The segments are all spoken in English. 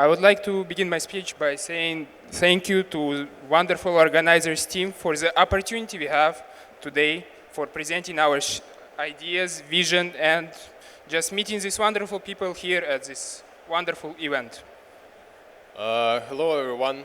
would like to begin my speech by saying thank you to wonderful organizers team for the opportunity we have today for presenting our ideas, vision, and just meeting these wonderful people here at this wonderful event. Hello everyone.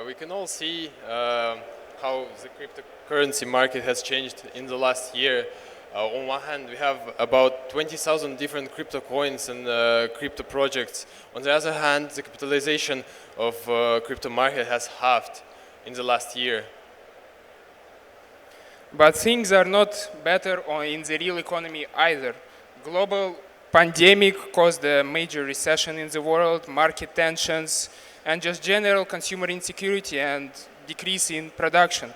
We can all see how the cryptocurrency market has changed in the last year. On one hand, we have about 20,000 different crypto coins and crypto projects. On the other hand, the capitalization of crypto market has halved in the last year. But things are not better in the real economy either. Global pandemic caused a major recession in the world, market tensions, and just general consumer insecurity and decrease in production.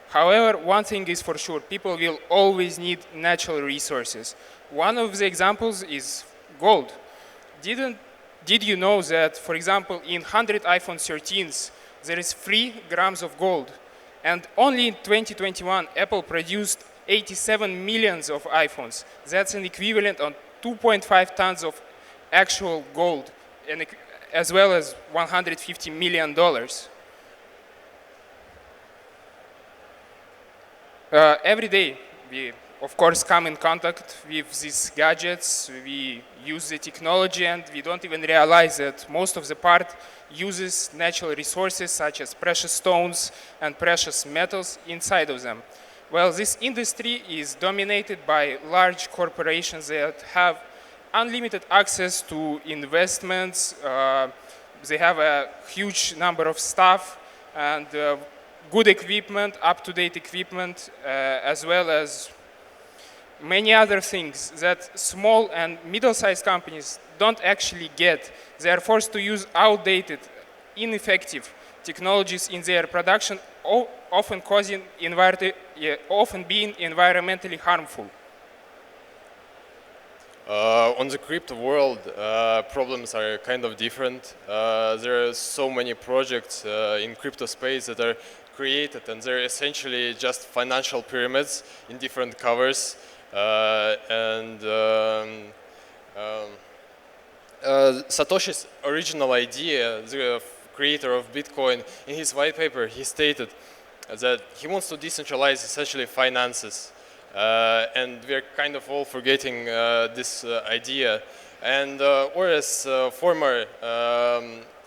However, one thing is for sure, people will always need natural resources. One of the examples is gold. Did you know that, for example, in 100 iPhone 13s, there is 3 grams of gold? And only in 2021, Apple produced 87 millions of iPhones. That's an equivalent of 2.5 tons of actual gold, and as well as $150 million. Every day, we, of course, come in contact with these gadgets, we use the technology, and we don't even realize that most of the part uses natural resources such as precious stones and precious metals inside of them. Well, this industry is dominated by large corporations that have unlimited access to investments. They have a huge number of staff and good equipment, up-to-date equipment, as well as many other things that small and middle-sized companies don't actually get. They are forced to use outdated, ineffective technologies in their production, often being environmentally harmful. On the crypto world, problems are kind of different. There are so many projects in crypto space that are created, and they're essentially just financial pyramids in different covers. Satoshi's original idea, the creator of Bitcoin, in his white paper, he stated that he wants to decentralize essentially finances. And we're kind of all forgetting this idea. And whereas former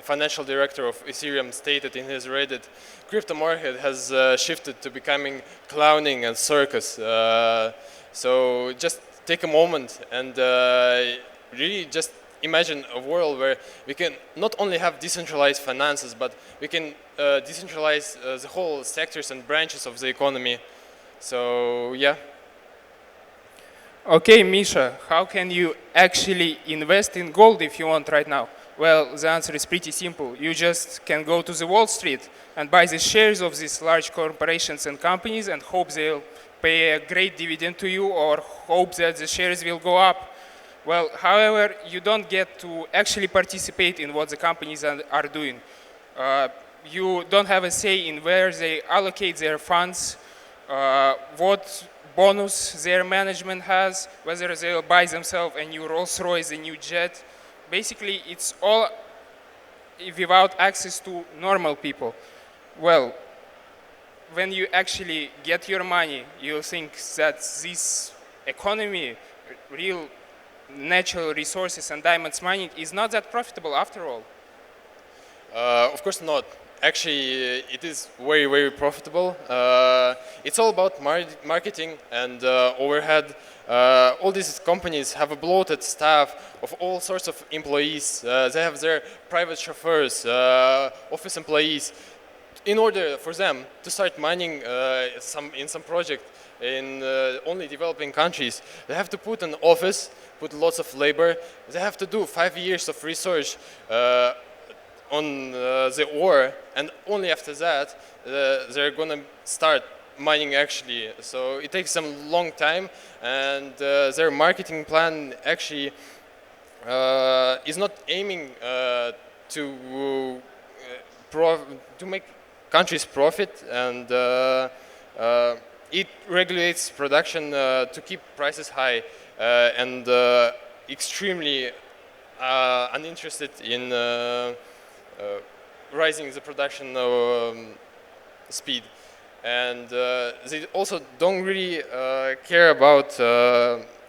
financial director of Ethereum stated in his Reddit, crypto market has shifted to becoming clowning and circus. So just take a moment and really just imagine a world where we can not only have decentralized finances, but we can decentralize the whole sectors and branches of the economy. So yeah. Okay, Misha, how can you actually invest in gold if you want right now? Well, the answer is pretty simple. You just can go to the Wall Street and buy the shares of these large corporations and companies and hope they'll pay a great dividend to you or hope that the shares will go up. Well, however, you don't get to actually participate in what the companies are doing. You don't have a say in where they allocate their funds, what bonus their management has, whether they'll buy themselves a new Rolls Royce, a new jet. Basically, it's all without access to normal people. Well, when you actually get your money, you'll think that this economy, real natural resources and diamonds mining is not that profitable after all. Of course not. Actually, it is very, very profitable. It's all about marketing and overhead. All these companies have a bloated staff of all sorts of employees. They have their private chauffeurs, office employees. In order for them to start mining in some project in only developing countries, they have to put an office, put lots of labor. They have to do 5 years of research on the ore, and only after that they're gonna start mining actually. So it takes them a long time, and their marketing plan actually is not aiming to make countries profit, and it regulates production to keep prices high, and extremely uninterested in rising the production speed. And they also don't really care about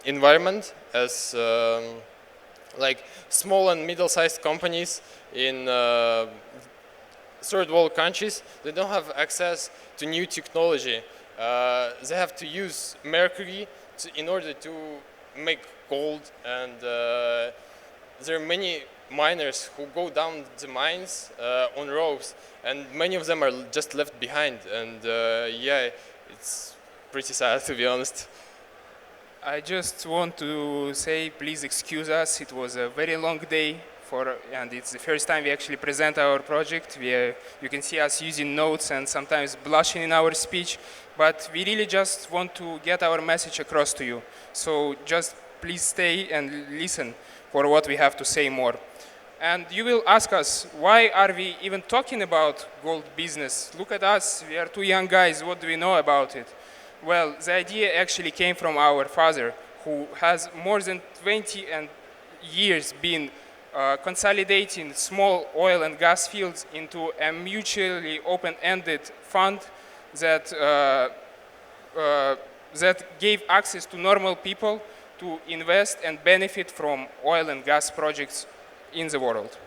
environment, as like small and middle-sized companies in third world countries, they don't have access to new technology. They have to use mercury in order to make gold, and there are many miners who go down the mines on ropes, and many of them are just left behind. And yeah, it's pretty sad, to be honest. I just want to say, please excuse us. It was a very long day, and it's the first time we actually present our project. You can see us using notes and sometimes blushing in our speech, but we really just want to get our message across to you. So just please stay and listen for what we have to say more. And you will ask us, why are we even talking about gold business? Look at us, we are two young guys, what do we know about it? Well, the idea actually came from our father, who has more than 20 years been consolidating small oil and gas fields into a mutually open-ended fund that, that gave access to normal people to invest and benefit from oil and gas projects in the world.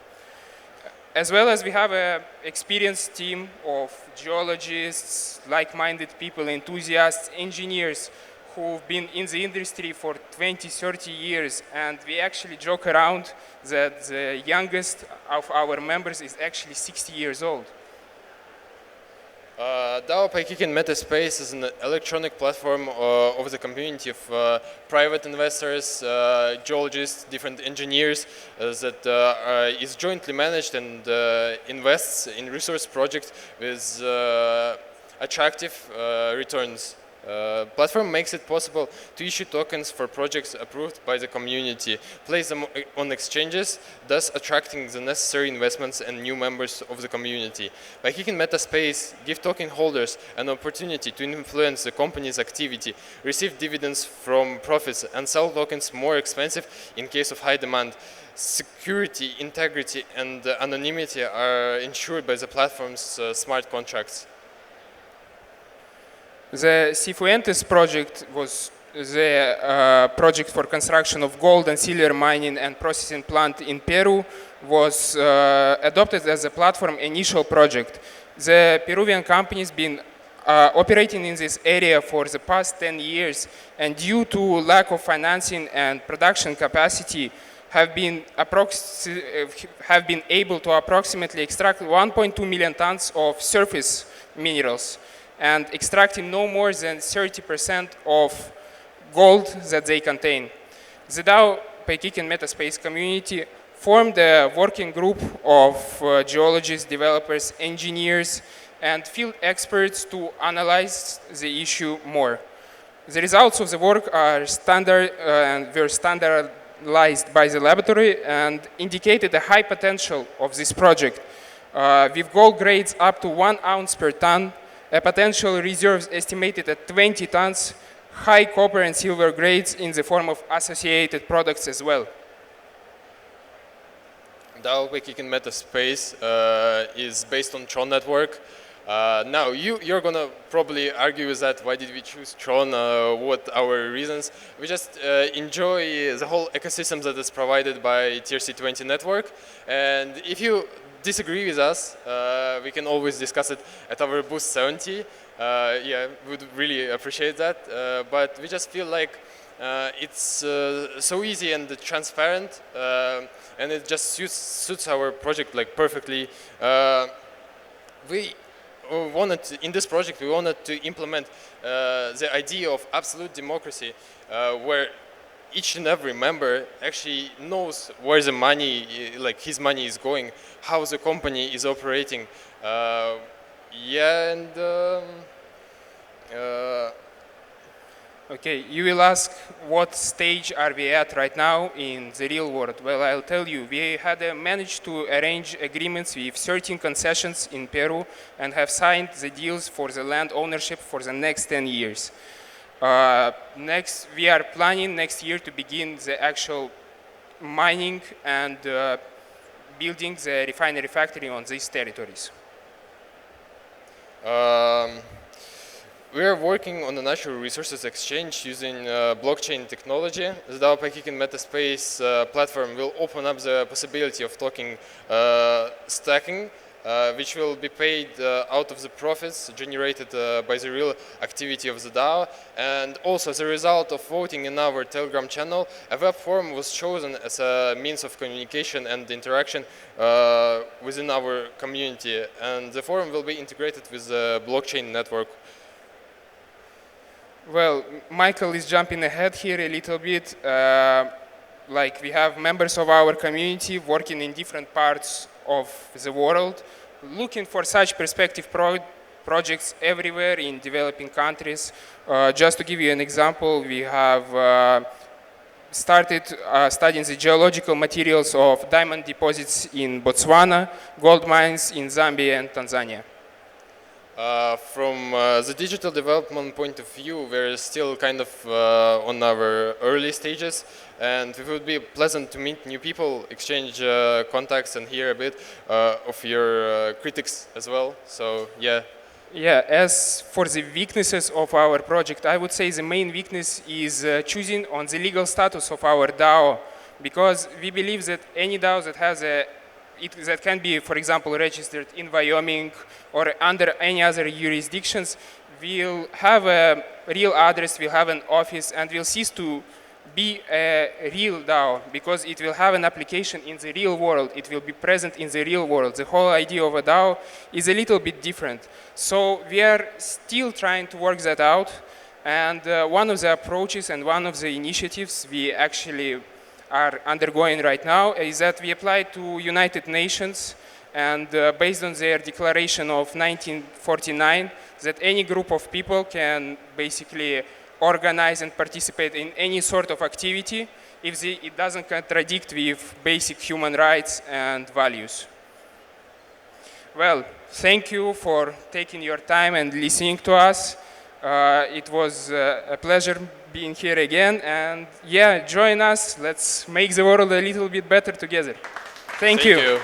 As well as we have an experienced team of geologists, like-minded people, enthusiasts, engineers who've been in the industry for 20, 30 years. And we actually joke around that the youngest of our members is actually 60 years old. DAO Paykiken MetaSpace is an electronic platform of the community of private investors, geologists, different engineers that is jointly managed and invests in resource projects with attractive returns. Platform makes it possible to issue tokens for projects approved by the community, place them on exchanges, thus attracting the necessary investments and new members of the community. By Paykiken MetaSpace, give token holders an opportunity to influence the company's activity, receive dividends from profits, and sell tokens more expensive in case of high demand. Security, integrity, and anonymity are ensured by the platform's smart contracts. The Cifuentes project was the project for construction of gold and silver mining and processing plant in Peru, was adopted as a platform initial project. The Peruvian company's been operating in this area for the past 10 years, and due to lack of financing and production capacity, have been able to approximately extract 1.2 million tons of surface minerals, and extracting no more than 30% of gold that they contain. The DAO Paykiken MetaSpace community formed a working group of geologists, developers, engineers, and field experts to analyze the issue more. The results of the work are standard and were standardized by the laboratory and indicated the high potential of this project, with gold grades up to 1 ounce per ton, a potential reserves estimated at 20 tons, high copper and silver grades in the form of associated products as well. DAO Paykiken MetaSpace is based on Tron network. Now, you're gonna probably argue with that. Why did we choose Tron? What our reasons? We just enjoy the whole ecosystem that is provided by TRC20 network. And if you disagree with us, we can always discuss it at our booth 70. Yeah, we would really appreciate that. But we just feel like it's so easy and transparent, and it just suits our project like perfectly. In this project, we wanted to implement the idea of absolute democracy, where each and every member actually knows where the money, like his money, is going, how the company is operating. Yeah, and okay, you will ask what stage are we at right now in the real world. Well, I'll tell you, we had managed to arrange agreements with 13 concessions in Peru and have signed the deals for the land ownership for the next 10 years. We are planning next year to begin the actual mining and building the refinery factory on these territories? We are working on a natural resources exchange using blockchain technology. The DAO Paykiken MetaSpace platform will open up the possibility of token stacking, which will be paid out of the profits generated by the real activity of the DAO. And also, as a result of voting in our Telegram channel, a web form was chosen as a means of communication and interaction within our community. And the forum will be integrated with the blockchain network. Well, Michael is jumping ahead here a little bit. Like we have members of our community working in different parts of the world, looking for such perspective projects everywhere in developing countries. Just to give you an example, we have started studying the geological materials of diamond deposits in Botswana, gold mines in Zambia and Tanzania. From the digital development point of view, we're still kind of on our early stages, and it would be pleasant to meet new people, exchange contacts, and hear a bit of your critics as well. So, yeah. Yeah, as for the weaknesses of our project, I would say the main weakness is choosing on the legal status of our DAO, because we believe that any DAO that has that can be, for example, registered in Wyoming or under any other jurisdictions, will have a real address, will have an office, and will cease to be a real DAO, because it will have an application in the real world. It will be present in the real world. The whole idea of a DAO is a little bit different. So we are still trying to work that out. And one of the approaches and one of the initiatives we actually are undergoing right now is that we apply to United Nations, and based on their declaration of 1949, that any group of people can basically organize and participate in any sort of activity if it doesn't contradict with basic human rights and values. Well, thank you for taking your time and listening to us. It was a pleasure being here again, and yeah, join us. Let's make the world a little bit better together. Thank you.